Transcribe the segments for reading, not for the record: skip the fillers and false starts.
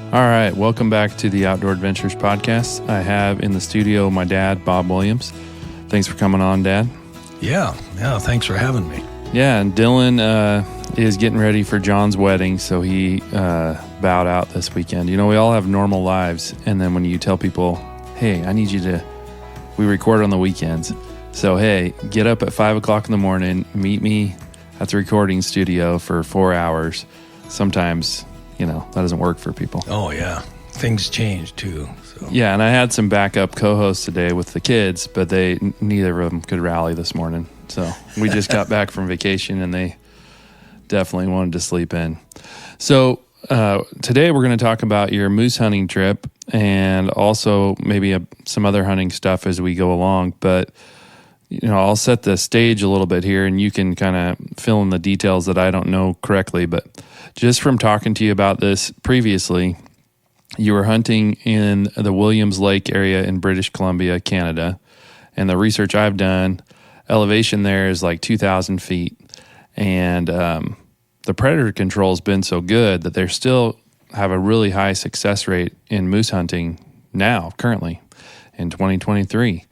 All right, welcome back to the Outdoor Adventures podcast. I have in the studio my dad, Bob Williams. Thanks for coming on, Dad. Yeah, thanks for having me. Yeah, and Dylan is getting ready for John's wedding, so he bowed out this weekend. You know, we all have normal lives, and then when you tell people, hey, I need you to, we record on the weekends. So, hey, get up at 5 o'clock in the morning, meet me at the recording studio for 4 hours. Sometimes, you know, that doesn't work for people. Oh, yeah. Things change, too. So. Yeah, and I had some backup co-hosts today with the kids, but neither of them could rally this morning. So we just got back from vacation, and they definitely wanted to sleep in. So today we're going to talk about your moose hunting trip and also maybe some other hunting stuff as we go along. But, you know, I'll set the stage a little bit here, and you can kind of fill in the details that I don't know correctly. But just from talking to you about this previously, you were hunting in the Williams Lake area in British Columbia, Canada. And the research I've done, elevation there is like 2,000 feet. And the predator control has been so good that they still have a really high success rate in moose hunting now, currently, in 2023.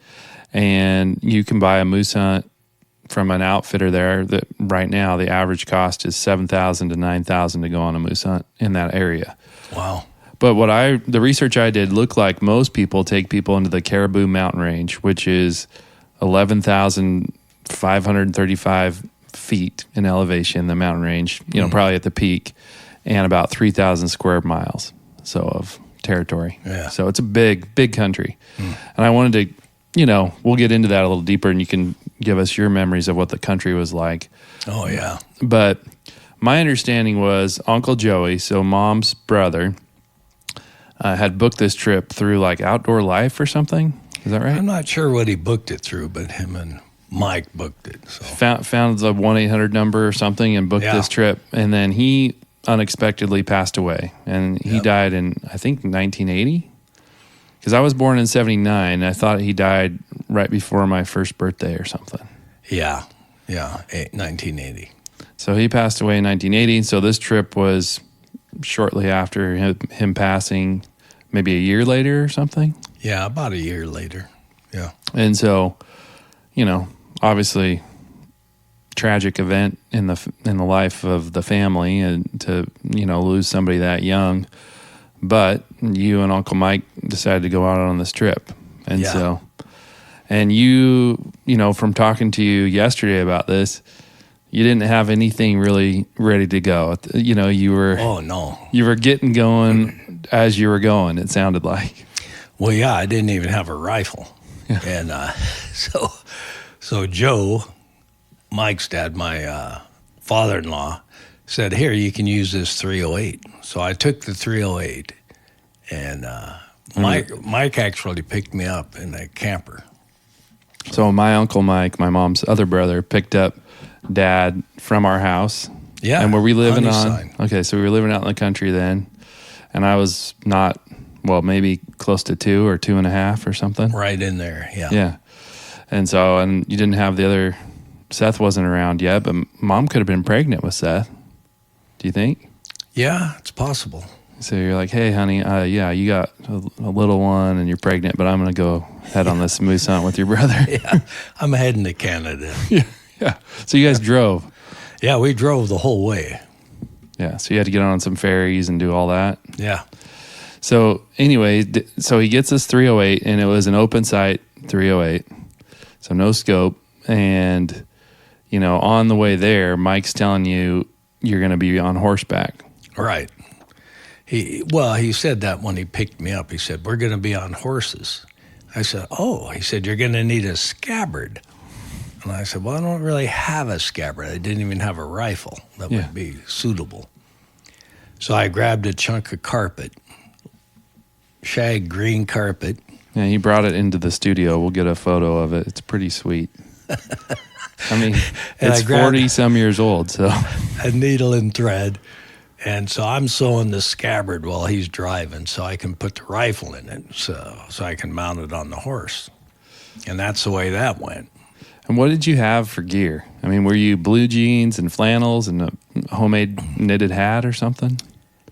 And you can buy a moose hunt from an outfitter there that right now the average cost is $7,000 to $9,000 to go on a moose hunt in that area. Wow. But the research I did looked like most people take people into the Caribou Mountain Range, which is 11,535 feet in elevation, the mountain range, you know, probably at the peak, and about 3,000 square miles of territory. Yeah. So it's a big country. And I wanted to, you know, we'll get into that a little deeper, and you can give us your memories of what the country was like. Oh, yeah. But my understanding was Uncle Joey, so Mom's brother, had booked this trip through like Outdoor Life or something. Is that right? I'm not sure what he booked it through, but him and Mike booked it. So Found the 1-800 number or something and booked this trip. And then he unexpectedly passed away. And he died in, I think, 1980. Because I was born in 79. I thought he died right before my first birthday or something. Yeah, 1980. So he passed away in 1980. So this trip was shortly after him passing, maybe a year later or something. Yeah, about a year later. Yeah. And so, you know, obviously tragic event in the life of the family, and to, you know, lose somebody that young. But you and Uncle Mike decided to go out on this trip. And so, and you know, from talking to you yesterday about this, you didn't have anything really ready to go. You know, you were... Oh, no. You were getting going as you were going, it sounded like. Well, yeah, I didn't even have a rifle. Yeah. And so Joe, Mike's dad, my father-in-law, said, here, you can use this 308. So I took the 308, and Mike actually picked me up in a camper. So my Uncle Mike, my mom's other brother, picked up Dad from our house. Yeah. And were we living on? Okay, so we were living out in the country then. And I was not, well, maybe close to 2 or 2.5 or something. Right in there, yeah. Yeah. And so, and you didn't have the other, Seth wasn't around yet, but Mom could have been pregnant with Seth. Do you think? Yeah, it's possible. So you're like, hey, honey, yeah, you got a little one and you're pregnant, but I'm going to go head on this moose hunt with your brother. Yeah, I'm heading to Canada. Yeah. So you guys drove. Yeah, we drove the whole way. Yeah. So you had to get on some ferries and do all that. Yeah. So anyway, so he gets this 308, and it was an open sight 308. So no scope. And, you know, on the way there, Mike's telling you you're going to be on horseback. Right. He said that when he picked me up. He said, we're going to be on horses. I said, oh, he said, you're going to need a scabbard. And I said, well, I don't really have a scabbard. I didn't even have a rifle that would be suitable. So I grabbed a chunk of carpet, shag green carpet. Yeah, he brought it into the studio. We'll get a photo of it. It's pretty sweet. I mean, it's 40-some years old, so. A needle and thread. And so I'm sewing the scabbard while he's driving so I can put the rifle in it so I can mount it on the horse. And that's the way that went. And what did you have for gear? I mean, were you blue jeans and flannels and a homemade knitted hat or something?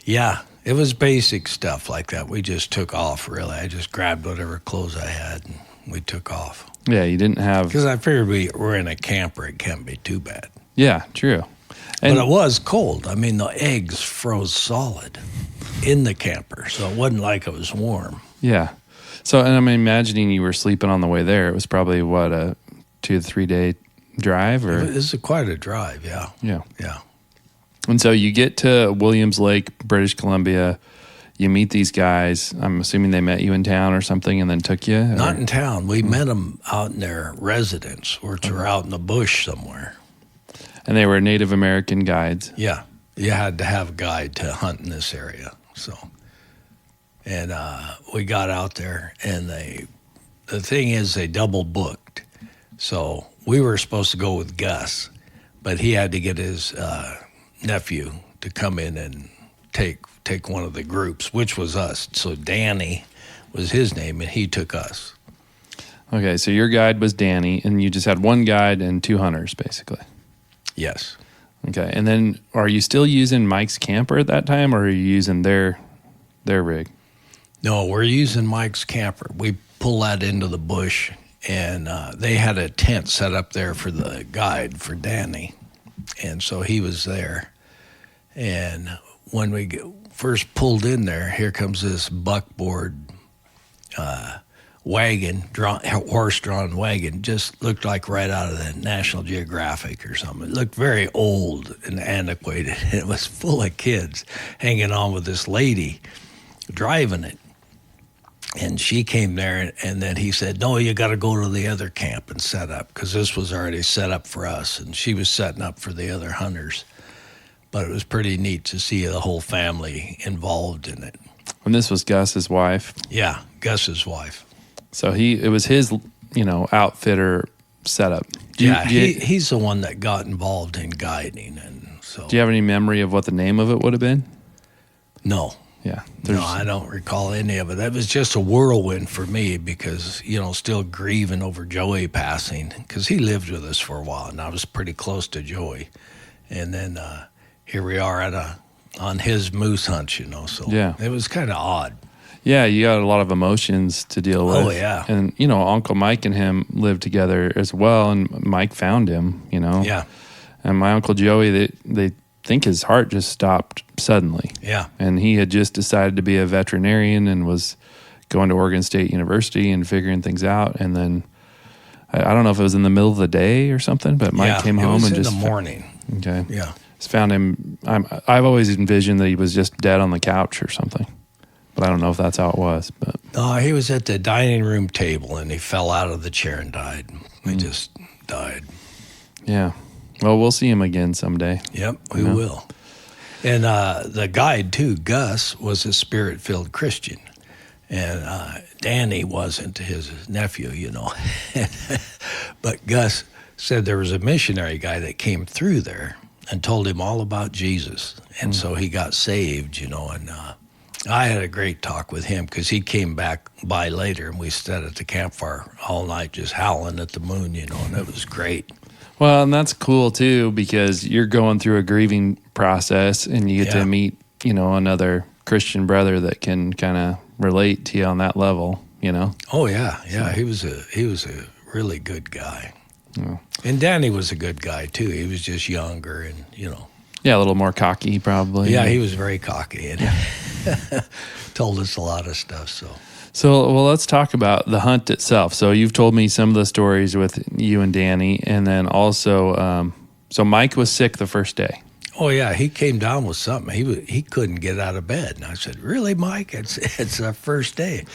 Yeah. It was basic stuff like that. We just took off, really. I just grabbed whatever clothes I had, and we took off. Yeah, you didn't have... Because I figured we were in a camper. It can't be too bad. Yeah, true. But it was cold. I mean, the eggs froze solid in the camper, so it wasn't like it was warm. Yeah. So, and I'm imagining you were sleeping on the way there. It was probably, what, a 2 to 3 day drive? Or? It was quite a drive, yeah. Yeah. Yeah. And so you get to Williams Lake, British Columbia. You meet these guys. I'm assuming they met you in town or something and then took you? Not in town. We met them out in their residence, which were out in the bush somewhere. And they were Native American guides. Yeah. You had to have a guide to hunt in this area. So, and we got out there, and the thing is they double booked. So we were supposed to go with Gus, but he had to get his nephew to come in and take one of the groups, which was us. So Danny was his name, and he took us. Okay, so your guide was Danny, and you just had one guide and 2 hunters, basically. Yes. Okay, and then are you still using Mike's camper at that time, or are you using their rig? No, we're using Mike's camper. We pull that into the bush, and they had a tent set up there for the guide, for Danny. And so he was there. And when we first pulled in there, here comes this buckboard wagon, horse-drawn wagon, just looked like right out of the National Geographic or something. It looked very old and antiquated. It was full of kids hanging on with this lady driving it. And she came there, and then he said, no, you got to go to the other camp and set up, because this was already set up for us, and she was setting up for the other hunters. But it was pretty neat to see the whole family involved in it. And this was Gus's wife? Yeah, Gus's wife. So it was his, outfitter setup. He's the one that got involved in guiding, and so. Do you have any memory of what the name of it would have been? No. Yeah. No, I don't recall any of it. That was just a whirlwind for me because, still grieving over Joey passing, because he lived with us for a while, and I was pretty close to Joey. And then here we are on his moose hunt, so yeah. It was kind of odd. Yeah, you got a lot of emotions to deal with. Oh, yeah. And, Uncle Mike and him lived together as well, and Mike found him, Yeah. And my Uncle Joey, they think his heart just stopped suddenly. Yeah. And he had just decided to be a veterinarian and was going to Oregon State University and figuring things out. And then, I don't know if it was in the middle of the day or something, but Mike came home and just... in the morning. Okay. Yeah. Just found him... I've always envisioned that he was just dead on the couch or something. But I don't know if that's how it was. But he was at the dining room table, and he fell out of the chair and died. He just died. Yeah. Well, we'll see him again someday. Yep, we will. And the guide, too, Gus, was a spirit-filled Christian. And Danny wasn't, his nephew, But Gus said there was a missionary guy that came through there and told him all about Jesus. And so he got saved, and I had a great talk with him because he came back by later, and we sat at the campfire all night just howling at the moon, and it was great. Well, and that's cool, too, because you're going through a grieving process, and you get to meet, another Christian brother that can kind of relate to you on that level, Oh, yeah. Yeah, he was a really good guy. Yeah. And Danny was a good guy, too. He was just younger and, Yeah, a little more cocky, probably. Yeah, he was very cocky and told us a lot of stuff, So, well, let's talk about the hunt itself. So you've told me some of the stories with you and Danny, and then also, so Mike was sick the first day. Oh, yeah, he came down with something. He couldn't get out of bed. And I said, really, Mike? It's our first day.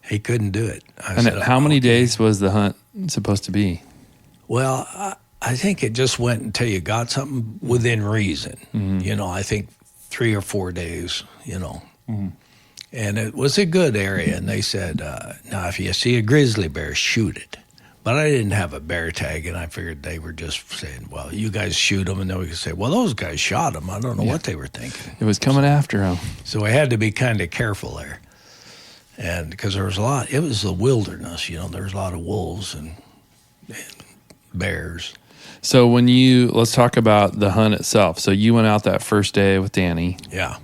He couldn't do it. And how many days was the hunt supposed to be? Well, I think it just went until you got something within reason. Mm-hmm. I think 3 or 4 days, Mm-hmm. And it was a good area. And they said, now, if you see a grizzly bear, shoot it. But I didn't have a bear tag, and I figured they were just saying, well, you guys shoot them, and then we could say, well, those guys shot them. I don't know what they were thinking. It was coming after them. So I had to be kind of careful there. And because there was a lot, it was the wilderness, there was a lot of wolves and bears. So let's talk about the hunt itself. So you went out that first day with Danny. Yeah.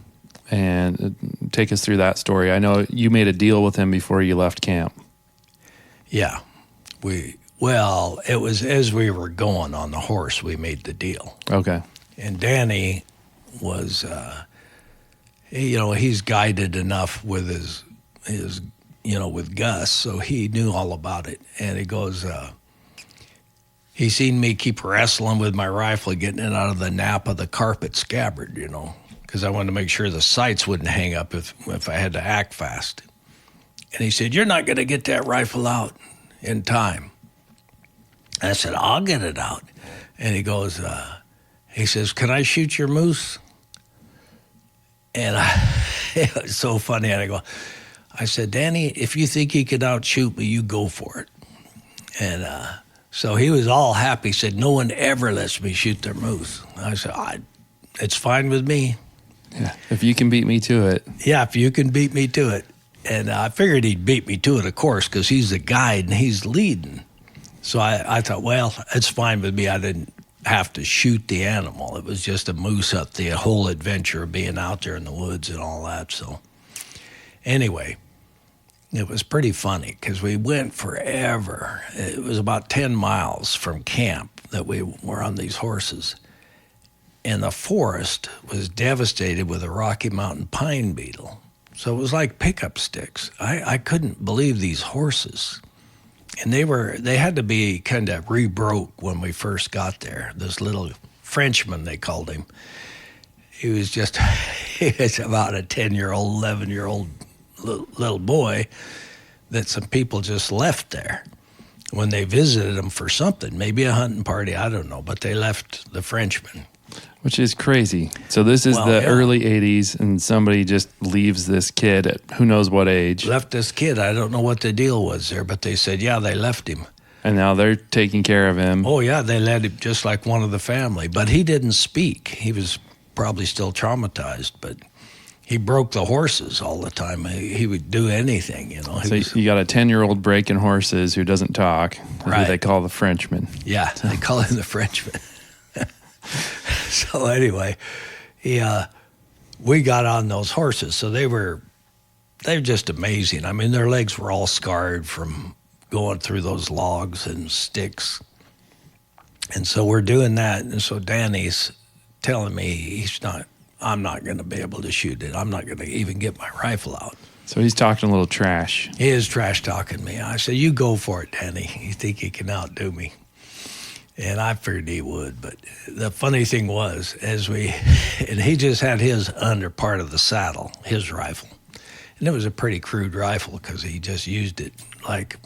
and take us through that story. I know you made a deal with him before you left camp. Yeah. Well, it was as we were going on the horse, we made the deal. Okay. And Danny was, he's guided enough with his, with Gus, so he knew all about it. And he goes, he seen me keep wrestling with my rifle, getting it out of the nap of the carpet scabbard, because I wanted to make sure the sights wouldn't hang up if I had to act fast. And he said, "You're not going to get that rifle out in time." I said, "I'll get it out." And he goes, he says, "Can I shoot your moose?" And it was so funny. And I said, "Danny, if you think he could outshoot me, you go for it." And so he was all happy. He said, "No one ever lets me shoot their moose." I said, "It's fine with me." Yeah, if you can beat me to it. Yeah, if you can beat me to it. And I figured he'd beat me to it, of course, because he's the guide and he's leading. So I thought, well, it's fine with me. I didn't have to shoot the animal. It was just a moose hunt, the whole adventure of being out there in the woods and all that. So anyway, it was pretty funny because we went forever. It was about 10 miles from camp that we were on these horses. And the forest was devastated with a Rocky Mountain pine beetle. So it was like pickup sticks. I couldn't believe these horses. And they had to be kind of rebroke when we first got there. This little Frenchman, they called him. He was about a 10-year-old, 11-year-old little boy that some people just left there when they visited him for something, maybe a hunting party, I don't know, but they left the Frenchman. Which is crazy. So this is early 80s, and somebody just leaves this kid at who knows what age. Left this kid. I don't know what the deal was there, but they said, yeah, they left him. And now they're taking care of him. Oh, yeah, they let him just like one of the family. But he didn't speak. He was probably still traumatized, but he broke the horses all the time. He would do anything, So you got a 10-year-old breaking horses who doesn't talk, right. Who they call the Frenchman. Yeah, they call him the Frenchman. So anyway, we got on those horses. So they're just amazing. I mean, their legs were all scarred from going through those logs and sticks. And so we're doing that. And so Danny's telling me I'm not going to be able to shoot it. I'm not going to even get my rifle out. So he's talking a little trash. He is trash talking me. I said, "You go for it, Danny. You think he can outdo me?" And I figured he would. But the funny thing was, and he just had his under part of the saddle, his rifle. And it was a pretty crude rifle because he just used it like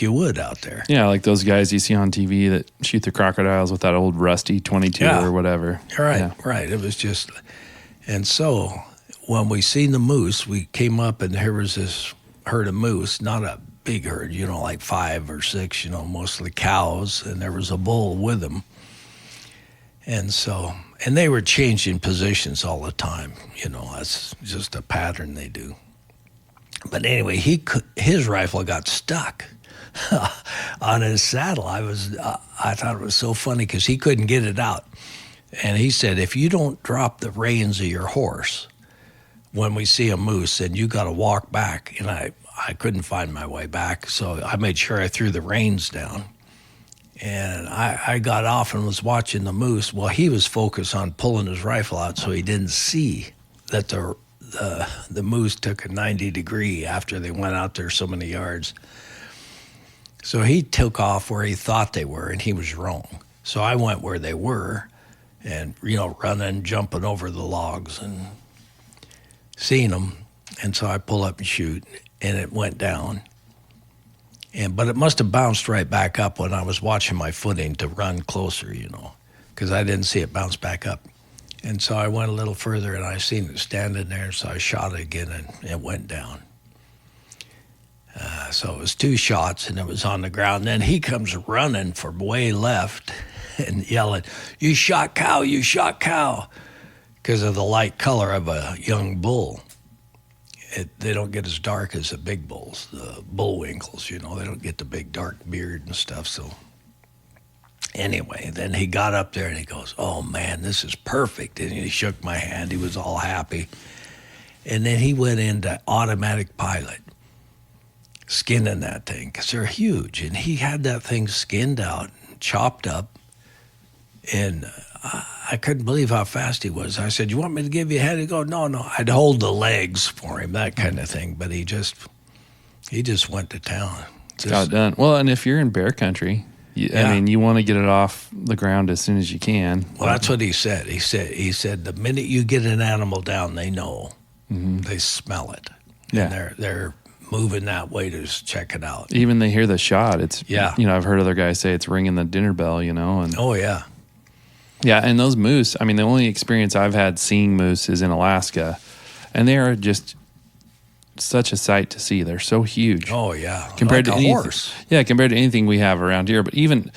you would out there. Yeah, like those guys you see on TV that shoot the crocodiles with that old rusty 22 or whatever. Right, yeah. Right. It was just, and so when we seen the moose, we came up and there was this herd of moose, not a big herd, like 5 or 6, mostly cows, and there was a bull with them. And so, and they were changing positions all the time, that's just a pattern they do. But anyway, his rifle got stuck on his saddle. I thought it was so funny because he couldn't get it out. And he said, "If you don't drop the reins of your horse when we see a moose, then you got to walk back." And I couldn't find my way back, so I made sure I threw the reins down. And I got off and was watching the moose. Well, he was focused on pulling his rifle out, so he didn't see that the moose took a 90-degree after they went out there so many yards. So he took off where he thought they were, and he was wrong. So I went where they were and, running, jumping over the logs and seeing them. And so I pull up and shoot, and it went down. But it must have bounced right back up when I was watching my footing to run closer, because I didn't see it bounce back up. And so I went a little further, and I seen it standing there, so I shot it again, and it went down. So it was 2 shots, and it was on the ground. Then he comes running from way left and yelling, "You shot cow, you shot cow," because of the light color of a young bull. They don't get as dark as the big bulls, the bullwinkles, they don't get the big dark beard and stuff. So Anyway, then he got up there and he goes, "Oh man, this is perfect." And he shook my hand. He was all happy. And then he went into automatic pilot, skinning that thing because they're huge. And he had that thing skinned out, chopped up. And I couldn't believe how fast he was. I said, "You want me to give you a head?" He'd go, No. I'd hold the legs for him, that kind of thing. But he just went to town. Got it done. Well, and if you're in bear country, I mean, you want to get it off the ground as soon as you can. Well, that's what he said. He said the minute you get an animal down, they know. They smell it. Yeah. And they're moving that way to just check it out. Even they hear the shot. It's, Yeah. I've heard other guys say it's ringing the dinner bell, and Oh, yeah. yeah. And those moose, I mean, the only experience I've had seeing moose is in Alaska, and they are just such a sight to see. They're so huge. Oh, yeah. Compared like to a anything, horse. Yeah, compared to anything we have around here. But even,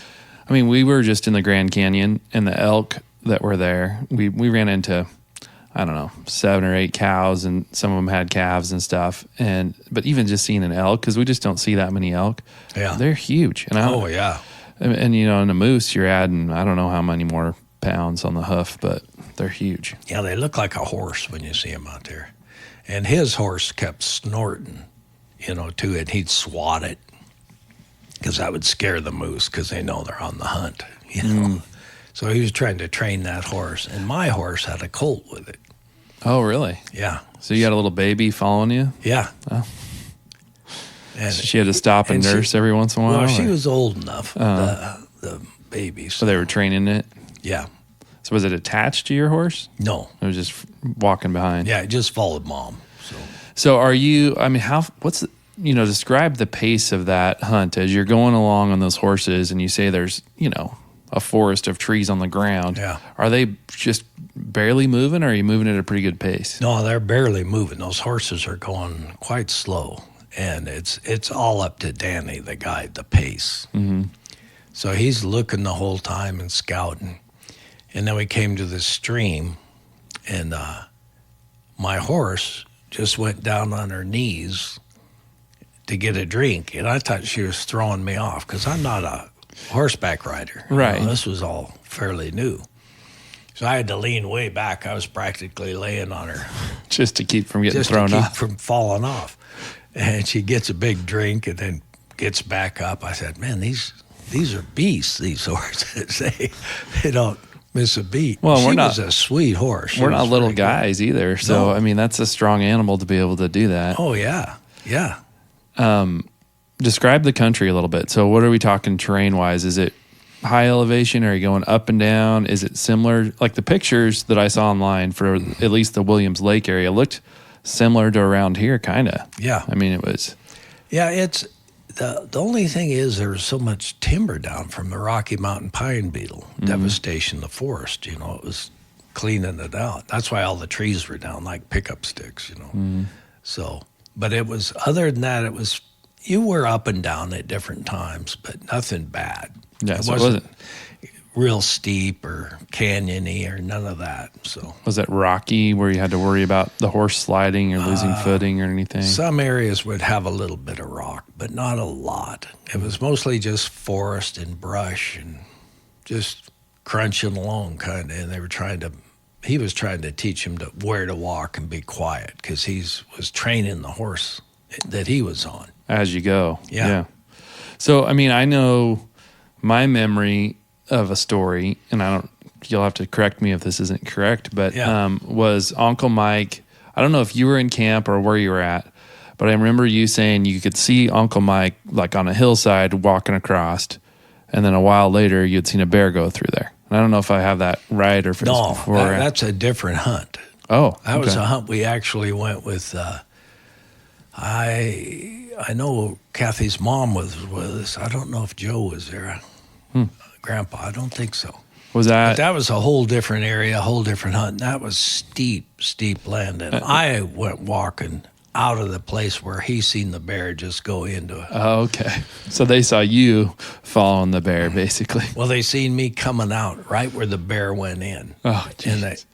I mean, we were just in the Grand Canyon, and the elk that were there, we ran into, I don't know, 7 or 8 cows, and some of them had calves and stuff. But even just seeing an elk, because we just don't see that many elk. Yeah. They're huge. And Oh, yeah. And in a moose, you're adding, I don't know how many more pounds on the hoof, but they're huge. Yeah, they look like a horse when you see them out there. And his horse kept snorting, to it. He'd swat it because that would scare the moose because they know they're on the hunt, So he was trying to train that horse. And my horse had a colt with it. Oh, really? Yeah. So you got a little baby following you? Yeah. Oh. And So she had to stop and nurse every once in a while? Well, she or- was old enough, the baby. So they were training it? Yeah. So was it attached to your horse? No. It was just walking behind? Yeah, it just followed mom. So are you, I mean, describe the pace of that hunt as you're going along on those horses and you say there's, a forest of trees on the ground. Yeah. Are they just barely moving, or are you moving at a pretty good pace? No, they're barely moving. Those horses are going quite slow. And it's all up to Danny, the guide, the pace. Mm-hmm. So he's looking the whole time and scouting. And then we came to this stream, and my horse just went down on her knees to get a drink. And I thought she was throwing me off because I'm not a horseback rider. Right. This was all fairly new. So I had to lean way back. I was practically laying on her. Just to keep from getting Just thrown to keep off. from falling off. And she gets a big drink and then gets back up. I said, "Man, these are beasts, these horses. they don't miss a beat." Well, she we're not- was a sweet horse. She We're not was little very good. guys either. So, No. I mean, that's a strong animal to be able to do that. Oh, yeah. Yeah. Describe the country a little bit. So what are we talking terrain-wise? Is it high elevation? Are you going up and down? Is it similar? Like the pictures that I saw online for at least the Williams Lake area looked similar to around here, kind of. Yeah. I mean, it was... Yeah, it's the only thing is there's so much timber down from the Rocky Mountain pine beetle devastation, the forest, it was cleaning it out. That's why all the trees were down like pickup sticks, So, but it was, other than that, you were up and down at different times, but nothing bad. Yeah, it so it wasn't real steep or canyony or none of that. So Was it rocky where you had to worry about the horse sliding or losing footing or anything? some areas would have a little bit of rock, but not a lot. It was mostly just forest and brush and just crunching along kind of. And he was trying to teach him where to walk and be quiet because he was training the horse that he was on. As you go. Yeah. So, I mean, I know my memory of a story, and you'll have to correct me if this isn't correct, but was Uncle Mike, I don't know if you were in camp or where you were at, but I remember you saying you could see Uncle Mike like on a hillside walking across, and then a while later you'd seen a bear go through there. And I don't know if I have that right or if it was No, before. that's a different hunt. Oh, That was okay. a hunt we actually went with. I know Kathy's mom was with us. I don't know if Joe was there. Grandpa, I don't think so. Was But that, that was a whole different area, a whole different hunt. And that was steep land. And I went walking out of the place where he seen the bear just go into it. oh, okay. So they saw you following the bear, basically. Well, they seen me coming out right where the bear went in. Oh, And geez.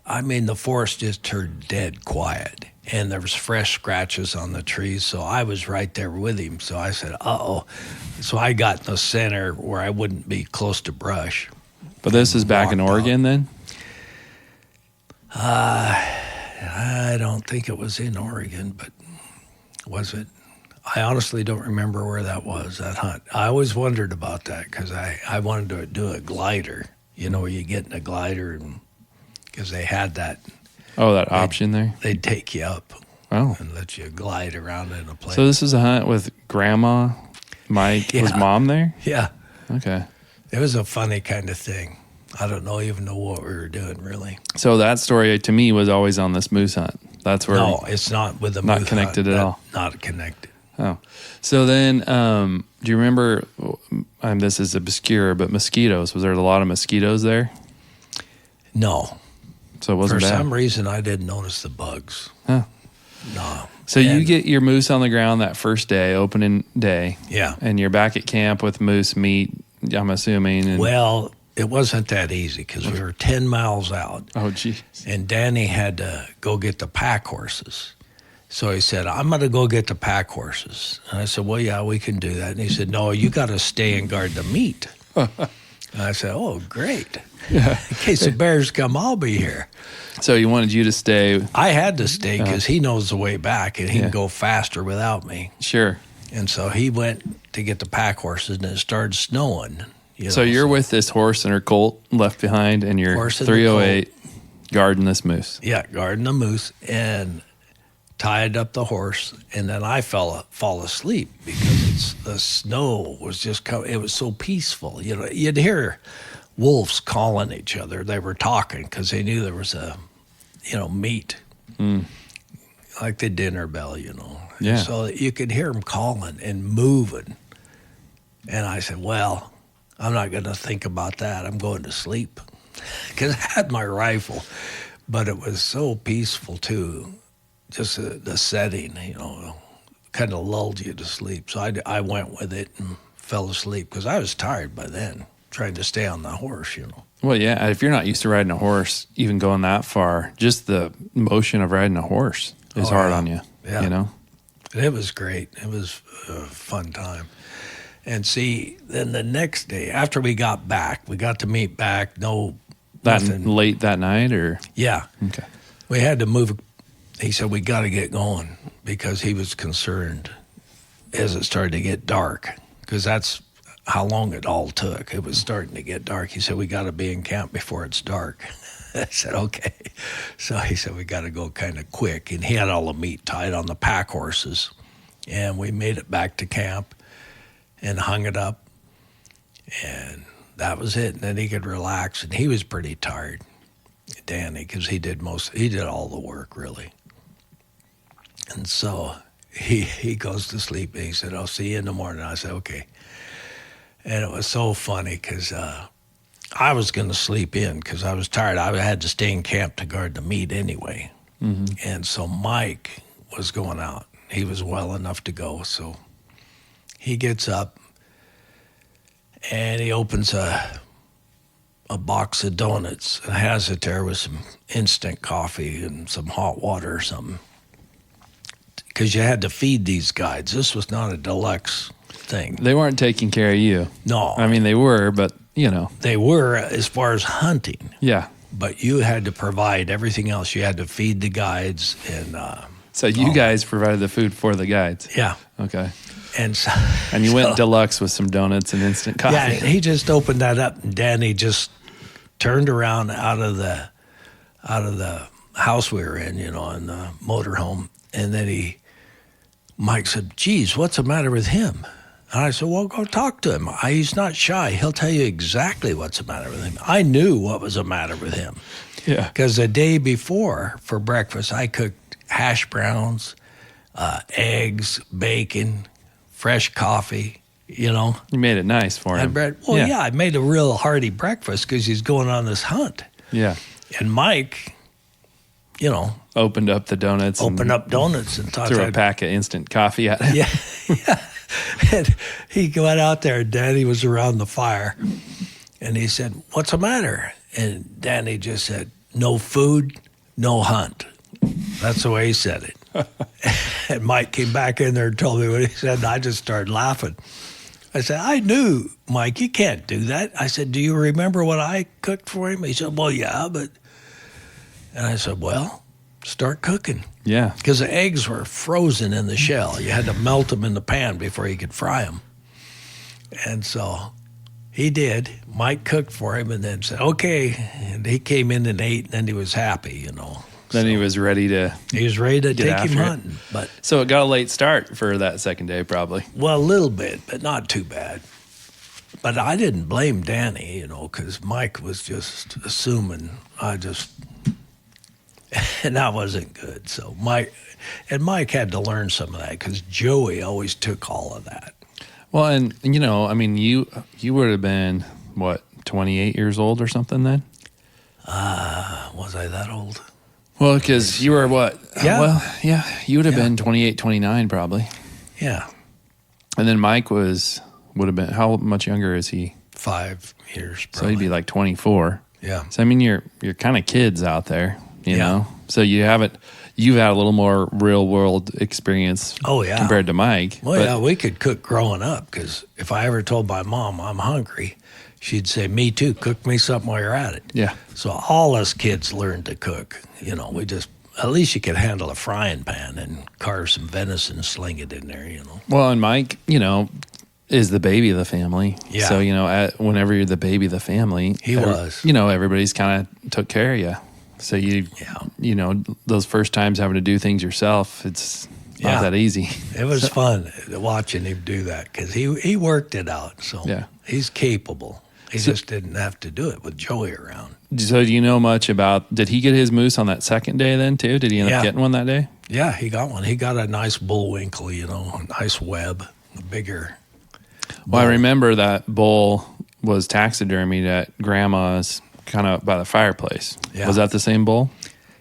I mean, the forest just turned dead quiet. and there was fresh scratches on the trees. So I was right there with him. So I said, uh-oh. So I got in the center where I wouldn't be close to brush. But this is back in Oregon then? I don't think it was in Oregon, but was it? I honestly don't remember where that was, that hunt. I always wondered about that because I wanted to do a glider, where you get in a glider because they had that. Oh, that option there? They'd take you up and let you glide around in a plane. So this is a hunt with Grandma, Mike. Was Mom there? Yeah. Okay. It was a funny kind of thing. I don't even know what we were doing, really. So that story to me was always on this moose hunt. That's where. No, it's not with the moose not connected hunt. at all. Not connected. Oh, so then, do you remember? This is obscure, but mosquitoes. Was there a lot of mosquitoes there? No. So it wasn't For bad. some reason, I didn't notice the bugs. Huh. No. So you get your moose on the ground that first day, opening day. Yeah. And you're back at camp with moose meat, I'm assuming. And, Well, it wasn't that easy because we were 10 miles out. oh, geez. And Danny had to go get the pack horses. So he said, I'm going to go get the pack horses. And I said, well, yeah, we can do that. And he said, no, you got to stay and guard the meat. And I said, oh, great. Yeah. In case the bears come, I'll be here. So he wanted you to stay. I had to stay because he knows the way back and he Yeah. can go faster without me. Sure. And so he went to get the pack horses and it started snowing. So you're with this horse and her colt left behind, and you're Horse and the 308 guarding this moose. Yeah, guarding the moose and tied up the horse. And then I fall asleep because the snow was just coming. It was so peaceful. You'd hear wolves calling each other. They were talking because they knew there was meat, like the dinner bell, Yeah. So you could hear them calling and moving. And I said, well, I'm not going to think about that. I'm going to sleep because I had my rifle, but it was so peaceful too. Just the setting, kind of lulled you to sleep. So I went with it and fell asleep because I was tired by then, trying to stay on the horse, Well, yeah, if you're not used to riding a horse, even going that far, just the motion of riding a horse is hard on you, Yeah. you know? And it was great. It was a fun time. And see, then the next day, after we got back, we got to meet back, nothing. Late that night, or? Yeah. Okay. We had to move. He said, we got to get going because he was concerned as it started to get dark because that's how long it all took. It was starting to get dark. He said, we got to be in camp before it's dark. I said, okay. So he said, we got to go kind of quick. And he had all the meat tied on the pack horses. And we made it back to camp and hung it up. And that was it. And then he could relax. And he was pretty tired, Danny, because he did all the work, really. And so he goes to sleep. And he said, I'll see you in the morning. I said, okay. And it was so funny because I was going to sleep in because I was tired. I had to stay in camp to guard the meat anyway. Mm-hmm. And so Mike was going out. He was well enough to go. So he gets up and he opens a box of donuts and has it there with some instant coffee and some hot water or something. Because you had to feed these guides. This was not a deluxe thing. They weren't taking care of you. No. I mean, they were, but, They were as far as hunting. Yeah. But you had to provide everything else. You had to feed the guides. And so you guys provided the food for the guides. Yeah. Okay. And so, And you went deluxe with some donuts and instant coffee. Yeah, he just opened that up, and Danny just turned around out of the house we were in, in the motorhome, and then Mike said, geez, what's the matter with him? And I said, well, go talk to him. He's not shy. He'll tell you exactly what's the matter with him. I knew what was the matter with him. Yeah. Because the day before for breakfast, I cooked hash browns, eggs, bacon, fresh coffee, You made it nice for him. and bread. Well, yeah, I made a real hearty breakfast because he's going on this hunt. Yeah. And Mike, Opened up the donuts. opened up donuts and thought Threw a pack of instant coffee at him. Yeah. And he went out there, and Danny was around the fire. And he said, what's the matter? And Danny just said, no food, no hunt. That's the way he said it. And Mike came back in there and told me what he said, and I just started laughing. I said, I knew, Mike, you can't do that. I said, do you remember what I cooked for him? He said, well, yeah, but... And I said, well, start cooking. Yeah. Because the eggs were frozen in the shell. You had to melt them in the pan before you could fry them. And so he did. Mike cooked for him and then said, okay. And he came in and ate, and then he was happy, you know. Then he was ready to take him after it. hunting. But So it got a late start for that second day, probably. well, a little bit, but not too bad. But I didn't blame Danny, you know, because Mike was just assuming and that wasn't good. So Mike had to learn some of that because Joey always took all of that. Well, and you know, I mean, you would have been, what, 28 years old or something then? Was I that old? Well, because you were what? Yeah. Well, yeah, you would have been 28, 29 probably. Yeah. And then Mike would have been, how much younger is he? 5 years, So probably. he'd be like 24. Yeah. So, I mean, you're kind of kids out there, you Yeah. know? So you've had a little more real world experience Oh, yeah. compared to Mike. Well, but, yeah, we could cook growing up because if I ever told my mom I'm hungry, she'd say, me too, cook me something while you're at it. Yeah. So all us kids learned to cook. You know, at least you could handle a frying pan and carve some venison, sling it in there, you know. Well, and Mike, you know, is the baby of the family. Yeah. So, you know, whenever you're the baby of the family, He was. You know, everybody's kind of took care of you. So you know, those first times having to do things yourself, it's not that easy. It was fun watching him do that because he worked it out. So Yeah. he's capable. He just didn't have to do it with Joey around. So do you know much about, did he get his moose on that second day then too? Did he end up getting one that day? Yeah, he got one. He got a nice bullwinkle, you know, a nice web, a bigger. Well, I remember that bull was taxidermied at Grandma's kind of by the fireplace. Yeah. Was that the same bull?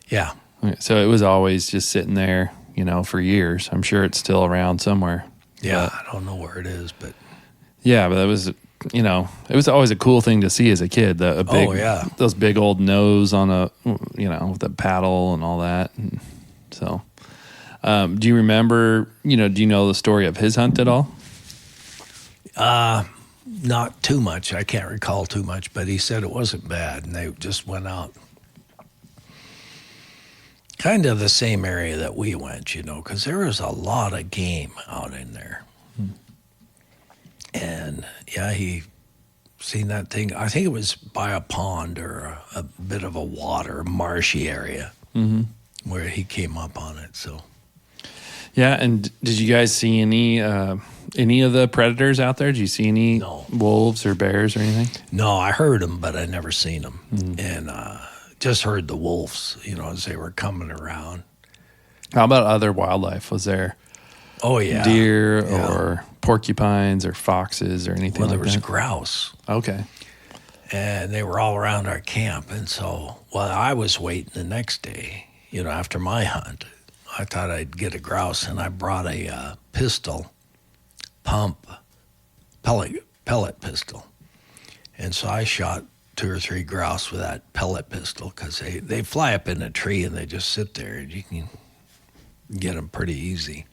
Yeah. So it was always just sitting there, you know, for years. I'm sure it's still around somewhere. Yeah, But, I don't know where it is, but yeah, but that was, you know, it was always a cool thing to see as a kid. Those big old nose on you know, with the paddle and all that. And so, do you remember, you know, do you know the story of his hunt at all? not too much. I can't recall too much, but he said it wasn't bad, and they just went out kind of the same area that we went, you know, because there was a lot of game out in there. And yeah, he seen that thing. I think it was by a pond or a bit of a water, marshy area where he came up on it. So Yeah, and did you guys see any of the predators out there? Did you see any wolves or bears or anything? no, I heard them, but I never seen them, and just heard the wolves, you know, as they were coming around. How about other wildlife? Was there Oh yeah, deer or porcupines or foxes or anything well, like there was that? grouse. Okay. And they were all around our camp. And so while I was waiting the next day, you know, after my hunt, I thought I'd get a grouse, and I brought a pistol pump, pellet pistol. And so I shot 2 or 3 grouse with that pellet pistol because they fly up in a tree and they just sit there, and you can get them pretty easy.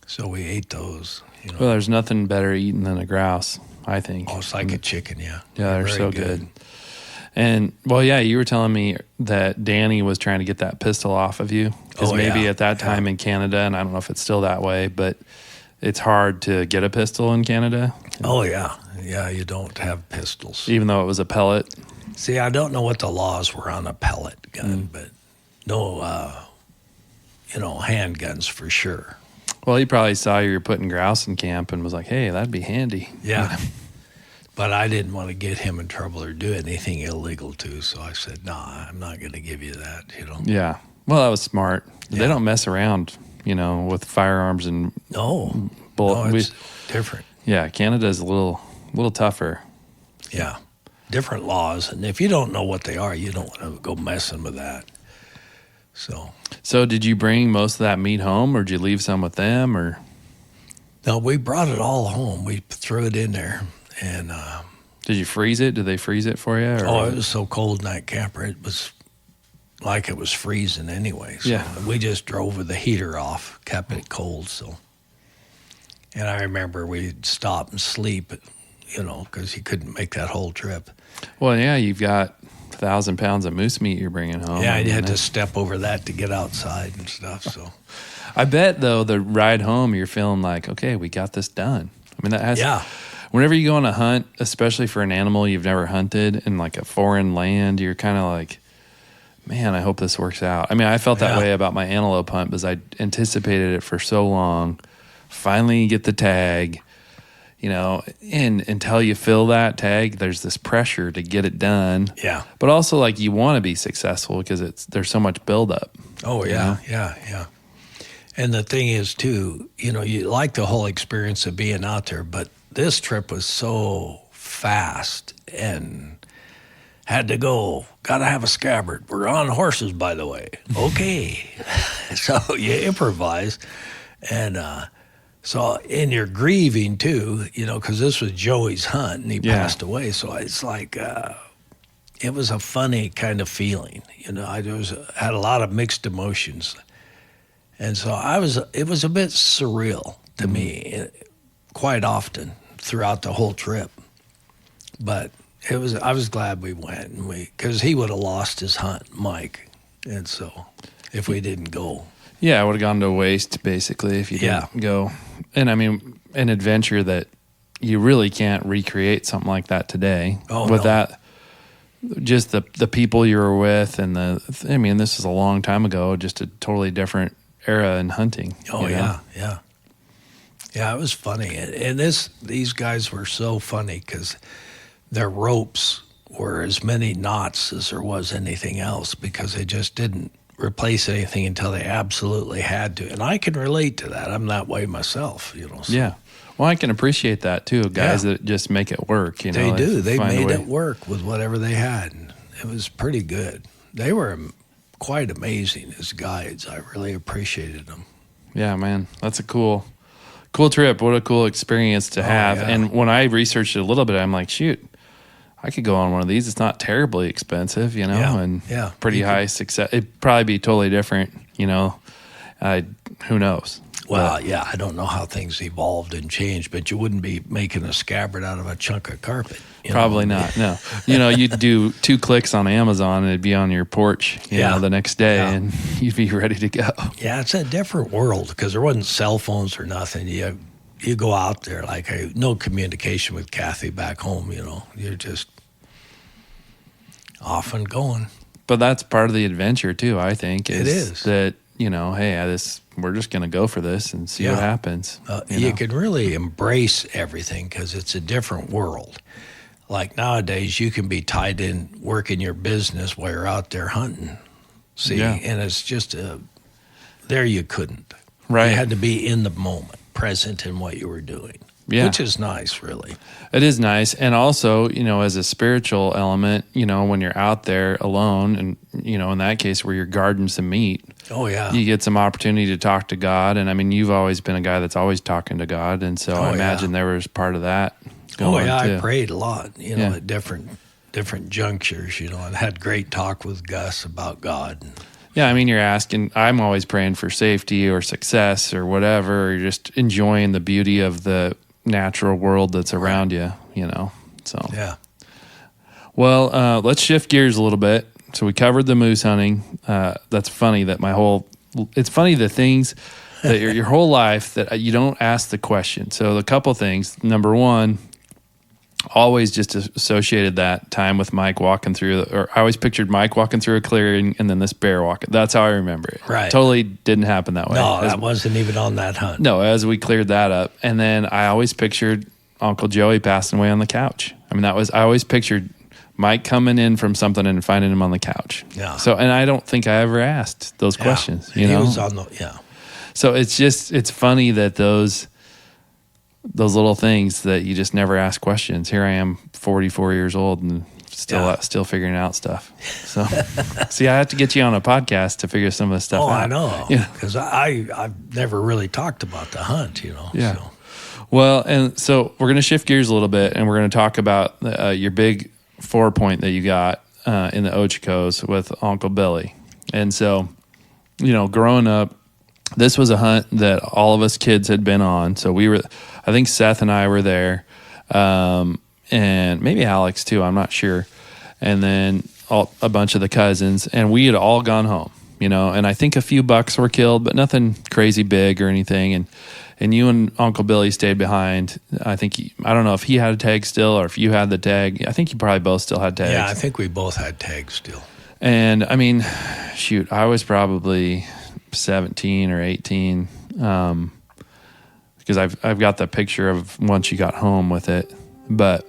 So we ate those, you know. Well, there's nothing better eating than a grouse, I think. Oh, it's like a chicken, yeah. Yeah, they're Very so good. And, well, yeah, you were telling me that Danny was trying to get that pistol off of you. Because maybe at that time in Canada, and I don't know if it's still that way, but it's hard to get a pistol in Canada. Oh, yeah. Yeah, you don't have pistols. Even though it was a pellet. See, I don't know what the laws were on a pellet gun, but no, handguns for sure. Well, he probably saw you were putting grouse in camp and was like, hey, that'd be handy. Yeah. But I didn't want to get him in trouble or do anything illegal too, so I said, nah, I'm not going to give you that, you know. Yeah. Well, that was smart. Yeah. They don't mess around, you know, with firearms and bullet. No, it's different. Yeah, Canada's a little tougher. Yeah, different laws, and if you don't know what they are, you don't want to go messing with that. So did you bring most of that meat home, or did you leave some with them, or? no, we brought it all home. We threw it in there, and Did you freeze it? Did they freeze it for you? Or? oh, it was so cold in that camper. It was like it was freezing anyway. So Yeah. we just drove with the heater off, kept it cold. So, and I remember we'd stop and sleep, because you couldn't make that whole trip. Well, yeah, you've got 1,000 pounds of moose meat you're bringing home. Yeah, you had to step over that to get outside and stuff. So, I bet though the ride home, you're feeling like, okay, we got this done. I mean, that has. yeah, Whenever you go on a hunt, especially for an animal you've never hunted in like a foreign land, you're kind of like, man, I hope this works out. I mean, I felt that way about my antelope hunt because I anticipated it for so long. Finally, you get the tag. And until you fill that tag, there's this pressure to get it done. Yeah. But also, like, you want to be successful because there's so much buildup. Oh, yeah, yeah. And the thing is, too, you like the whole experience of being out there, but this trip was so fast and had to go. Got to have a scabbard. We're on horses, by the way. Okay. So you improvise. And so in your grieving, too, because this was Joey's hunt and he passed away. So it's like it was a funny kind of feeling. I had a lot of mixed emotions. And so it was a bit surreal to me quite often throughout the whole trip. But I was glad we went because he would have lost his hunt, Mike. And so if we didn't go. Yeah, it would have gone to waste basically if you didn't go. And I mean, an adventure that you really can't recreate something like that today. Oh, with no. that, just the people you were with and this is a long time ago, just a totally different era in hunting. Oh, yeah. Yeah, it was funny. And these guys were so funny because their ropes were as many knots as there was anything else because they just didn't replace anything until they absolutely had to. And I can relate to that. I'm that way myself, So. Yeah. Well, I can appreciate that too. Guys that just make it work, They do. They made it work with whatever they had. And it was pretty good. They were quite amazing as guides. I really appreciated them. Yeah, man. That's a cool trip. What a cool experience to have. Yeah. And when I researched it a little bit, I'm like, shoot, I could go on one of these. It's not terribly expensive, and pretty high success. It'd probably be totally different, who knows? Well, I don't know how things evolved and changed, but you wouldn't be making a scabbard out of a chunk of carpet. Probably not, no. You'd do 2 clicks on Amazon and it'd be on your porch, the next day and you'd be ready to go. Yeah, it's a different world because there wasn't cell phones or nothing. You go out there no communication with Kathy back home, You're just off and going. But that's part of the adventure too, I think. It is. That, hey, we're just going to go for this and see what happens. You can really embrace everything because it's a different world. Like nowadays, you can be tied in working your business while you're out there hunting. See, and it's just there you couldn't. Right. You had to be in the moment, present in what you were doing. Yeah. Which is nice, really. It is nice. And also, as a spiritual element, when you're out there alone and, in that case where you're guarding some meat. Oh, yeah. You get some opportunity to talk to God. And I mean, you've always been a guy that's always talking to God. And so I imagine there was part of that going on too. I prayed a lot, at different junctures, and had great talk with Gus about God. Yeah, I mean, I'm always praying for safety or success or whatever, or you're just enjoying the beauty of the natural world that's around you, so. Yeah. Well, let's shift gears a little bit. So we covered the moose hunting. That's funny that it's funny the things that your whole life that you don't ask the question. So a couple things. Number one, always just associated that time with Mike walking through, or I always pictured Mike walking through a clearing and then this bear walking. That's how I remember it. Right. Totally didn't happen that way. No, that wasn't even on that hunt. No, as we cleared that up. And then I always pictured Uncle Joey passing away on the couch. I mean, I always pictured Mike coming in from something and finding him on the couch. Yeah. So, and I don't think I ever asked those questions, He was on the, So it's funny that those little things that you just never ask questions. Here I am, 44 years old, and still figuring out stuff. So, see, I have to get you on a podcast to figure some of this stuff out. Oh, I know, because I've never really talked about the hunt, Yeah. So. Well, and so we're going to shift gears a little bit, and we're going to talk about your big 4-point that you got in the Ochocos with Uncle Billy. And so, growing up, this was a hunt that all of us kids had been on. So I think Seth and I were there, and maybe Alex too, I'm not sure. And then a bunch of the cousins, and we had all gone home, and I think a few bucks were killed, but nothing crazy big or anything. And you and Uncle Billy stayed behind. I don't know if he had a tag still or if you had the tag. I think you probably both still had tags. Yeah, I think we both had tags still. And I mean, shoot, I was probably 17 or 18, because I've got the picture of once you got home with it. But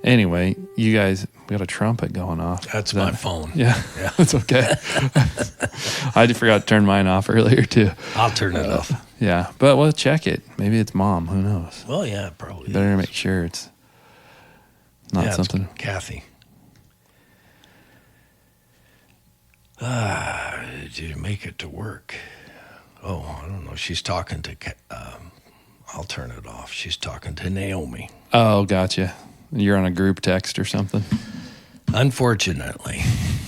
anyway, you guys got a trumpet going off. That's my phone. Yeah, it's okay. I forgot to turn mine off earlier too. I'll turn it off. Yeah, but we'll check it. Maybe it's Mom. Who knows? Well, yeah, probably. Better make sure it's not something. It's Kathy. Did you make it to work? Oh, I don't know. She's talking to, I'll turn it off. She's talking to Naomi. Oh, gotcha. You're on a group text or something? Unfortunately.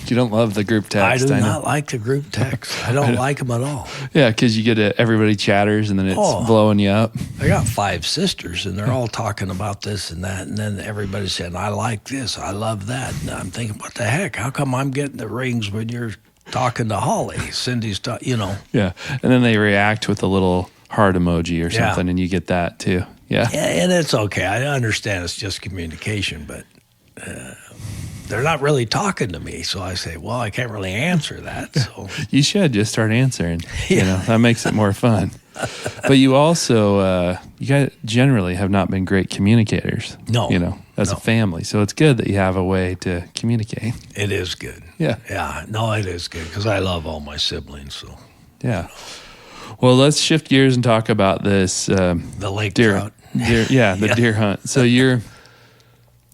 You don't love the group text. I do not like the group text. I don't like them at all. Yeah, because you get everybody chatters and then it's blowing you up. I got 5 sisters and they're all talking about this and that. And then everybody's saying, I like this. I love that. And I'm thinking, what the heck? How come I'm getting the rings when you're talking to Holly? Cindy's Yeah. And then they react with a little heart emoji or something and you get that too. Yeah. And it's okay. I understand it's just communication, but they're not really talking to me. So I say, well, I can't really answer that. So you should just start answering. That makes it more fun. But you also, you guys generally have not been great communicators. No. As a family. So it's good that you have a way to communicate. It is good. Yeah. Yeah. No, it is good because I love all my siblings. So yeah. Well, let's shift gears and talk about this. The lake trout. Deer hunt. So you're,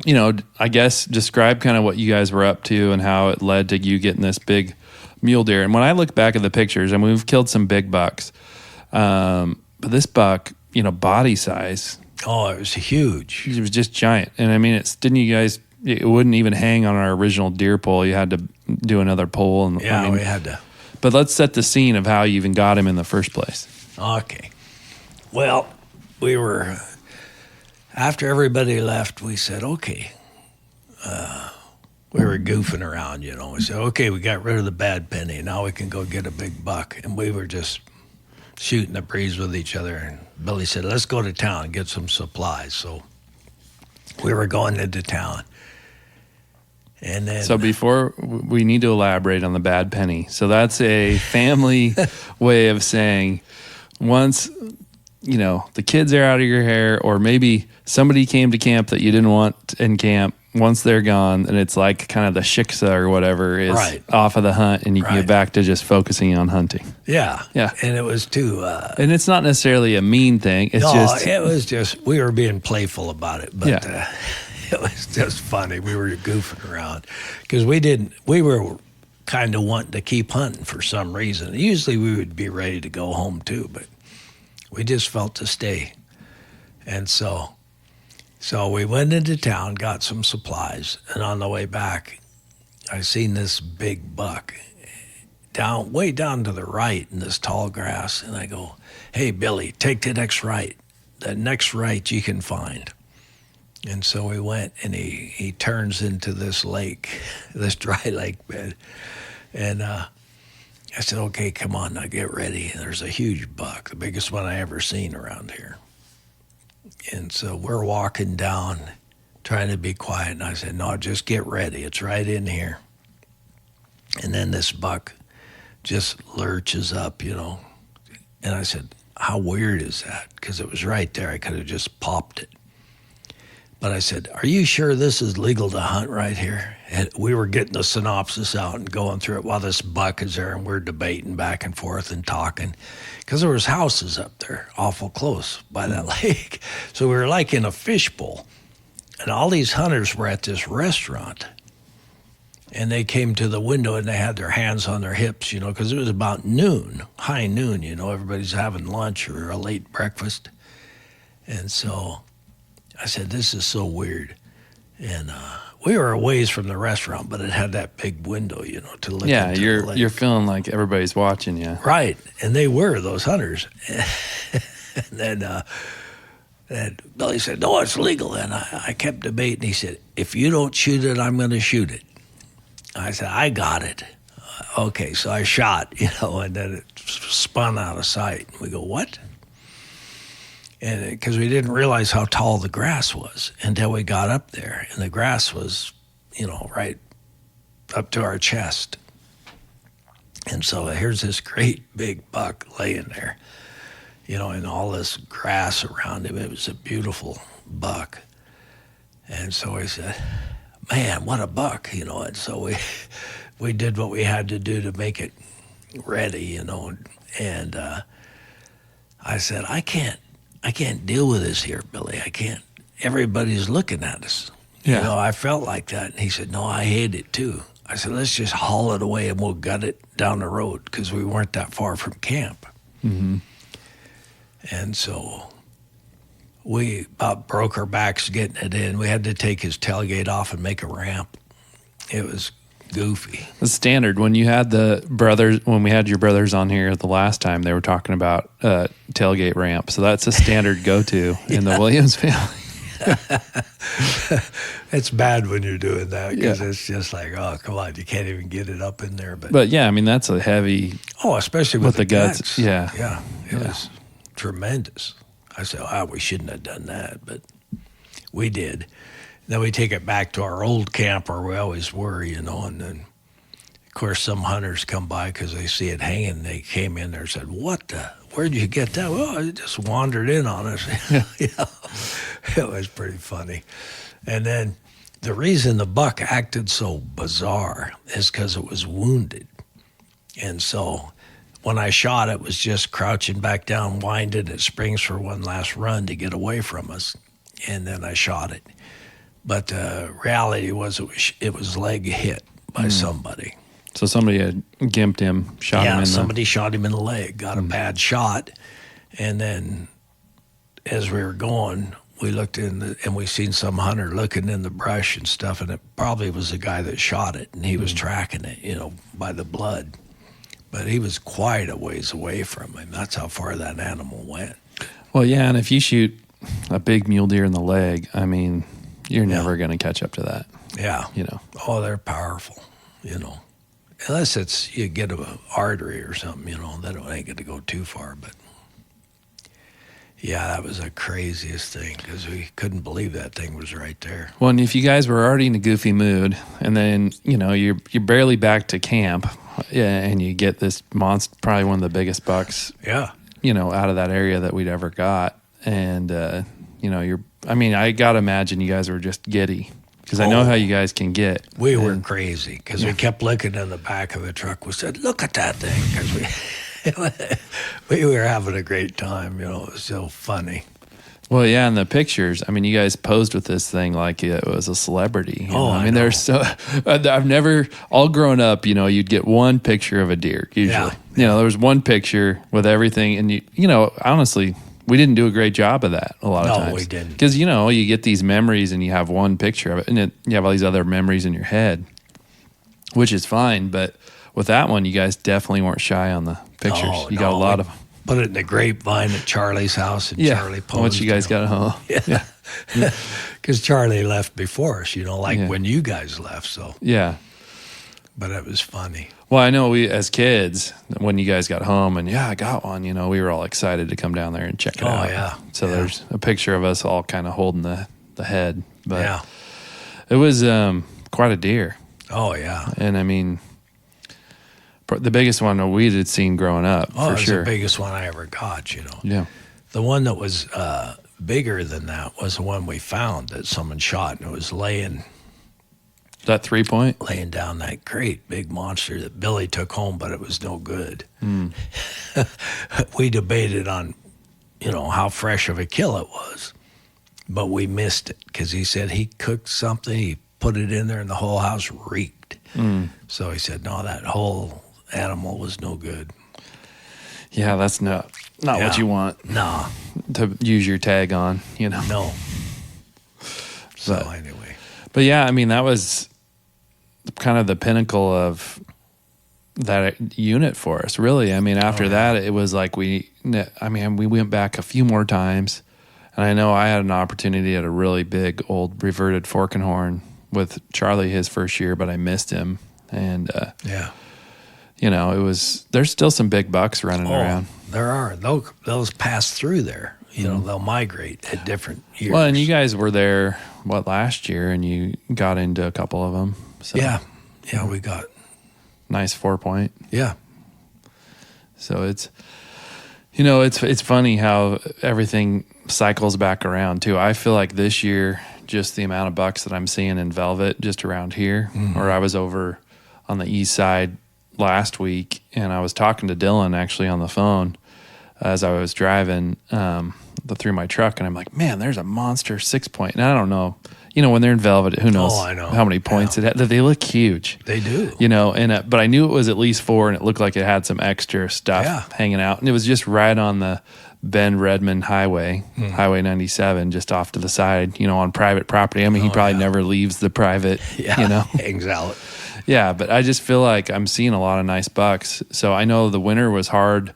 I guess describe kind of what you guys were up to and how it led to you getting this big mule deer. And when I look back at the pictures, and we've killed some big bucks, but this buck, body size. Oh, it was huge. It was just giant. And I mean, it wouldn't even hang on our original deer pole. You had to do another pole. And yeah, we had to. But let's set the scene of how you even got him in the first place. Okay. Well, after everybody left, we said, okay. We were goofing around, We said, okay, we got rid of the bad penny. Now we can go get a big buck. And we were just shooting the breeze with each other. And Billy said, let's go to town and get some supplies. So we were going into town. And then, so before we need to elaborate on the bad penny. So that's a family way of saying once, the kids are out of your hair, or maybe somebody came to camp that you didn't want in camp. Once they're gone, and it's like kind of the shiksa or whatever is off of the hunt, and you can get back to just focusing on hunting. Yeah. Yeah. And it was too... and it's not necessarily a mean thing. It's it was just, we were being playful about it, but it was just funny. We were goofing around because we were kind of wanting to keep hunting for some reason. Usually we would be ready to go home too, but we just felt to stay. And so we went into town, got some supplies, and on the way back, I seen this big buck way down to the right in this tall grass, and I go, hey, Billy, take the next right you can find. And so we went, and he turns into this lake, this dry lake bed, and I said, okay, come on, now get ready. And there's a huge buck, the biggest one I ever seen around here. And so we're walking down, trying to be quiet. And I said, no, just get ready. It's right in here. And then this buck just lurches up, And I said, how weird is that? Because it was right there. I could have just popped it. But I said, are you sure this is legal to hunt right here? And we were getting the synopsis out and going through it while this buck is there, and we're debating back and forth and talking. Because there was houses up there awful close by that lake. So we were like in a fishbowl. And all these hunters were at this restaurant. And they came to the window and they had their hands on their hips, because it was about noon, high noon, everybody's having lunch or a late breakfast. And so I said, this is so weird. And we were a ways from the restaurant, but it had that big window, to look Yeah, into the lake. you're feeling like everybody's watching you. Right, and they were, those hunters. And then Billy said, no, it's legal. And I kept debating. He said, if you don't shoot it, I'm going to shoot it. I said, I got it. Okay, so I shot, and then it spun out of sight. We go, what? And because we didn't realize how tall the grass was until we got up there. And the grass was, right up to our chest. And so here's this great big buck laying there, and all this grass around him. It was a beautiful buck. And so he said, man, what a buck, And so we did what we had to do to make it ready, And I said, I can't deal with this here, Billy. I can't. Everybody's looking at us. Yeah. I felt like that. And he said, no, I hate it too. I said, let's just haul it away and we'll gut it down the road because we weren't that far from camp. Mm-hmm. And so we about broke our backs getting it in. We had to take his tailgate off and make a ramp. It was goofy. The standard when you had when we had your brothers on here the last time, they were talking about tailgate ramp. So that's a standard go-to in the Williams family. It's bad when you're doing that because it's just like, oh, come on, you can't even get it up in there. But yeah, I mean, that's a heavy. Oh, especially with the guts. Yeah. Yeah. It was tremendous. I said, we shouldn't have done that, but we did. Then we take it back to our old camp where we always were, and then, of course, some hunters come by because they see it hanging. They came in there and said, where'd you get that? Well, it just wandered in on us. It was pretty funny. And then the reason the buck acted so bizarre is because it was wounded. And so when I shot it, was just crouching back down, winding at springs for one last run to get away from us. And then I shot it. But the reality was it was leg hit by somebody. So somebody had gimped him, shot him in somebody shot him in the leg, got a bad shot. And then as we were going, we looked and we seen some hunter looking in the brush and stuff, and it probably was the guy that shot it, and he was tracking it, by the blood. But he was quite a ways away from him. That's how far that animal went. Well, yeah, and if you shoot a big mule deer in the leg, I mean, you're never going to catch up to that. Yeah. Oh, they're powerful, Unless you get an artery or something, that ain't going to go too far. But, yeah, that was the craziest thing because we couldn't believe that thing was right there. Well, and if you guys were already in a goofy mood and then, you're barely back to camp and you get this monster, probably one of the biggest bucks, out of that area that we'd ever got. And, I got to imagine you guys were just giddy. Because I know how you guys can get. We were crazy because we kept looking in the back of the truck. We said, look at that thing. Because we were having a great time. It was so funny. Well, yeah, and the pictures, you guys posed with this thing like it was a celebrity. There's so, I've never, all grown up, you'd get one picture of a deer usually. Yeah. There was one picture with everything. And, honestly, we didn't do a great job of that a lot of times. No, we didn't. Because, you get these memories and you have one picture of it and you have all these other memories in your head, which is fine. But with that one, you guys definitely weren't shy on the pictures. You got a lot of them. Put it in the grapevine at Charlie's house and Charlie posed. Once you guys got home. Yeah. Because Charlie left before us, when you guys left. So yeah. But it was funny. Well, I know we, as kids, when you guys got home and, I got one, we were all excited to come down there and check it out. Oh, yeah. So there's a picture of us all kind of holding the head. But it was quite a deer. Oh, yeah. And, the biggest one we had seen growing up, for it was sure. the biggest one I ever got, Yeah. The one that was bigger than that was the one we found that someone shot, and it was laying That 3-point? Laying down that great big monster that Billy took home, but it was no good. We debated on, how fresh of a kill it was, but we missed it because he said he cooked something, he put it in there, and the whole house reeked. So he said, no, that whole animal was no good. Yeah, that's not what you want. No. To use your tag on, No. So anyway. But yeah, I mean, that was kind of the pinnacle of that unit for us, really. I mean, after that, it was like we went back a few more times. And I know I had an opportunity at a really big old reverted fork and horn with Charlie his first year, but I missed him. And, there's still some big bucks running around. There are. Those pass through there. They'll migrate at different years. Well, and you guys were there, last year, and you got into a couple of them. So. Yeah, we got. Nice 4-point. Yeah. So it's funny how everything cycles back around too. I feel like this year, just the amount of bucks that I'm seeing in velvet just around here, or I was over on the east side last week and I was talking to Dylan actually on the phone as I was driving through my truck, and I'm like, man, there's a monster 6-point. And I don't know, when they're in velvet, who knows how many points it had. They look huge. They do. But I knew it was at least 4, and it looked like it had some extra stuff hanging out. And it was just right on the Bend Redmond Highway, Highway 97, just off to the side, on private property. I mean, he probably never leaves the private, hangs out. Yeah, but I just feel like I'm seeing a lot of nice bucks. So I know the winter was hard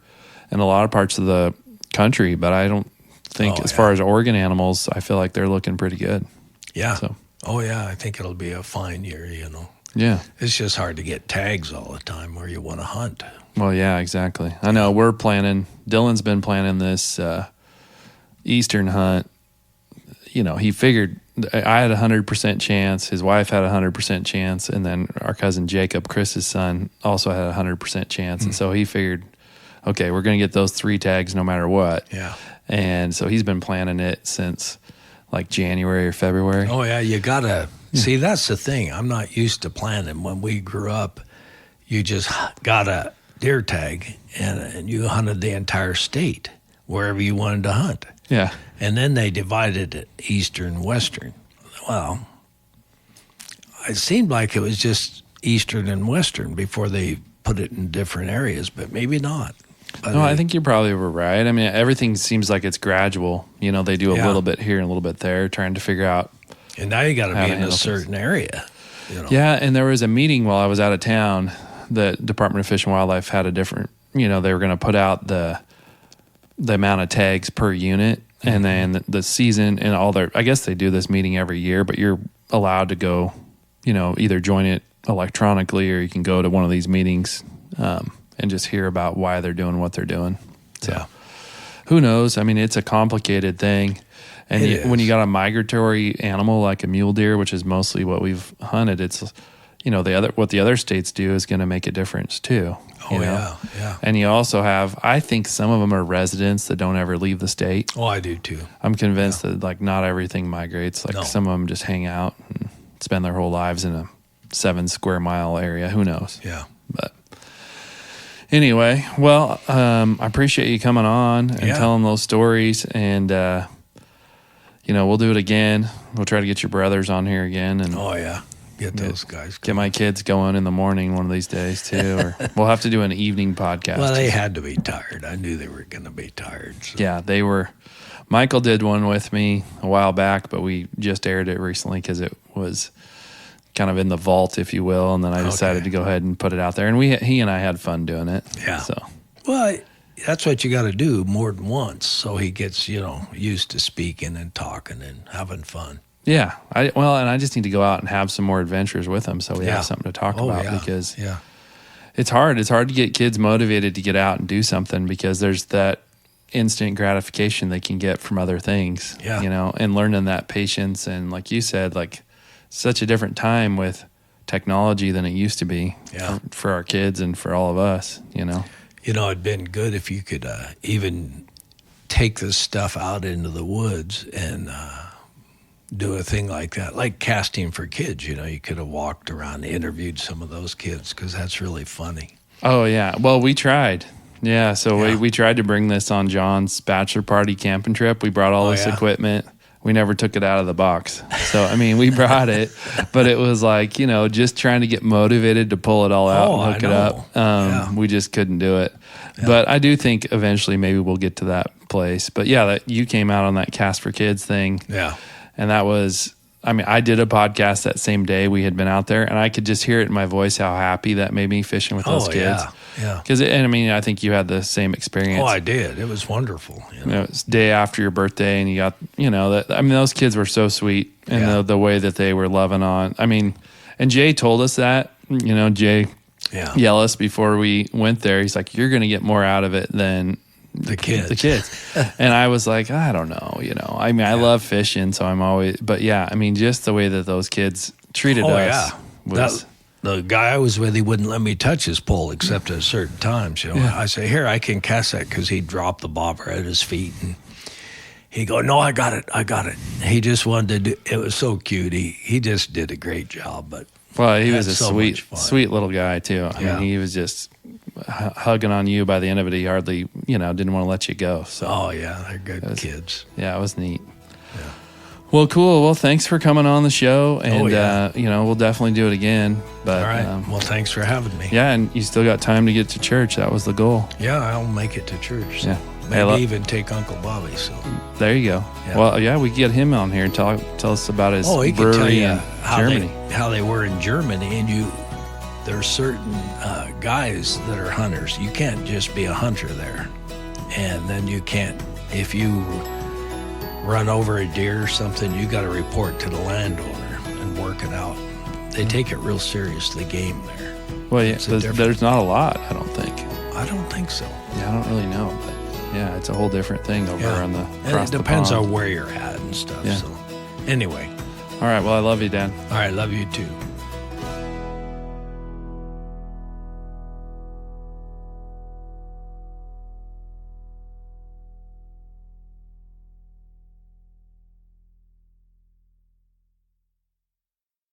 in a lot of parts of the country, but I don't think as far as Oregon animals, I feel like they're looking pretty good. Yeah. So. I think it'll be a fine year, Yeah. It's just hard to get tags all the time where you want to hunt. Well, yeah, exactly. I know we're planning, Dylan's been planning this Eastern hunt. He figured I had 100% chance, his wife had 100% chance, and then our cousin Jacob, Chris's son, also had 100% chance. And so he figured, okay, we're going to get those 3 tags no matter what. Yeah. And so he's been planning it since like January or February. Oh, yeah, you got to see, that's the thing. I'm not used to planning. When we grew up, you just got a deer tag and you hunted the entire state wherever you wanted to hunt. Yeah. And then they divided it eastern, western. Well, it seemed like it was just eastern and western before they put it in different areas, but maybe not. But I think you probably were right. I mean, everything seems like it's gradual. They do a little bit here and a little bit there, trying to figure out. And now you got to be in a certain area. Yeah, and there was a meeting while I was out of town. The Department of Fish and Wildlife had a different, they were going to put out the amount of tags per unit, and then the season and all their, I guess they do this meeting every year, but you're allowed to go, either join it electronically or you can go to one of these meetings and just hear about why they're doing what they're doing. So who knows? I mean, it's a complicated thing. And when you got a migratory animal like a mule deer, which is mostly what we've hunted, it's, what the other states do is going to make a difference too. Yeah. And you also have, I think some of them are residents that don't ever leave the state. Oh, I do too. I'm convinced that like not everything migrates. Like some of them just hang out and spend their whole lives in a 7 square mile area. Who knows? Yeah. But anyway, well, I appreciate you coming on and telling those stories, and we'll do it again. We'll try to get your brothers on here again, and get those guys. Get my kids going in the morning one of these days too, or we'll have to do an evening podcast. Well, they had to be tired. I knew they were going to be tired. So. Yeah, they were. Michael did one with me a while back, but we just aired it recently because it was kind of in the vault, if you will, and then I decided to go ahead and put it out there, and he and I had fun doing it. Yeah. So. Well, that's what you got to do more than once, so he gets used to speaking and talking and having fun. Yeah. And I just need to go out and have some more adventures with him so we have something to talk about because it's hard. It's hard to get kids motivated to get out and do something because there's that instant gratification they can get from other things, and learning that patience. And like you said, like such a different time with technology than it used to be for our kids and for all of us, It'd been good if you could even take this stuff out into the woods and do a thing like that, like casting for kids. You could have walked around and interviewed some of those kids because that's really funny. Oh, yeah. Well, we tried. Yeah, so we tried to bring this on John's bachelor party camping trip. We brought all this equipment. We never took it out of the box. So, I mean, we brought it, but it was like, just trying to get motivated to pull it all out and hook it up. We just couldn't do it. Yeah. But I do think eventually maybe we'll get to that place. But yeah, you came out on that Cast for Kids thing. Yeah. And that was I mean, I did a podcast that same day we had been out there, and I could just hear it in my voice how happy that made me fishing with those kids. Yeah. Because, and I mean, I think you had the same experience. Oh, I did. It was wonderful. You know, it's day after your birthday, and you got, you know, that. I mean, those kids were so sweet, and the way that they were loving on. I mean, and Jay told us that. You know, Jay Yellis, before we went there, he's like, "You're going to get more out of it than." The kids. And I was like, I don't know, you know. I mean, I love fishing, so I'm always, but yeah, I mean, just the way that those kids treated us was. The guy I was with, he wouldn't let me touch his pole except at certain times. You know, I say, "Here, I can cast that," because he'd drop the bobber at his feet, and he'd go, "No, I got it." He just wanted to do. It was so cute. He just did a great job. But well, he was a sweet little guy too. I mean, he was just hugging on you by the end of it. He hardly, you know, didn't want to let you go. So they're good kids. Yeah, it was neat. Yeah. Well, cool. Well, thanks for coming on the show, and you know, we'll definitely do it again. But all right. Well, thanks for having me. Yeah, and you still got time to get to church. That was the goal. Yeah, I'll make it to church. So yeah, maybe even take Uncle Bobby. So there you go. Yeah. Well, yeah, we get him on here and tell us about his he brewery can tell you in Germany. How they were in Germany, and there's certain guys that are hunters. You can't just be a hunter there. And then you can't, if you run over a deer or something, you got to report to the landowner and work it out. They take it real serious, the game there. Well, yeah, there's not a lot, I don't think. I don't think so. Yeah, I don't really know. But yeah, it's a whole different thing over on the across and it depends the on where you're at and stuff. Yeah. So anyway. All right, well, I love you, Dan. All right, love you too.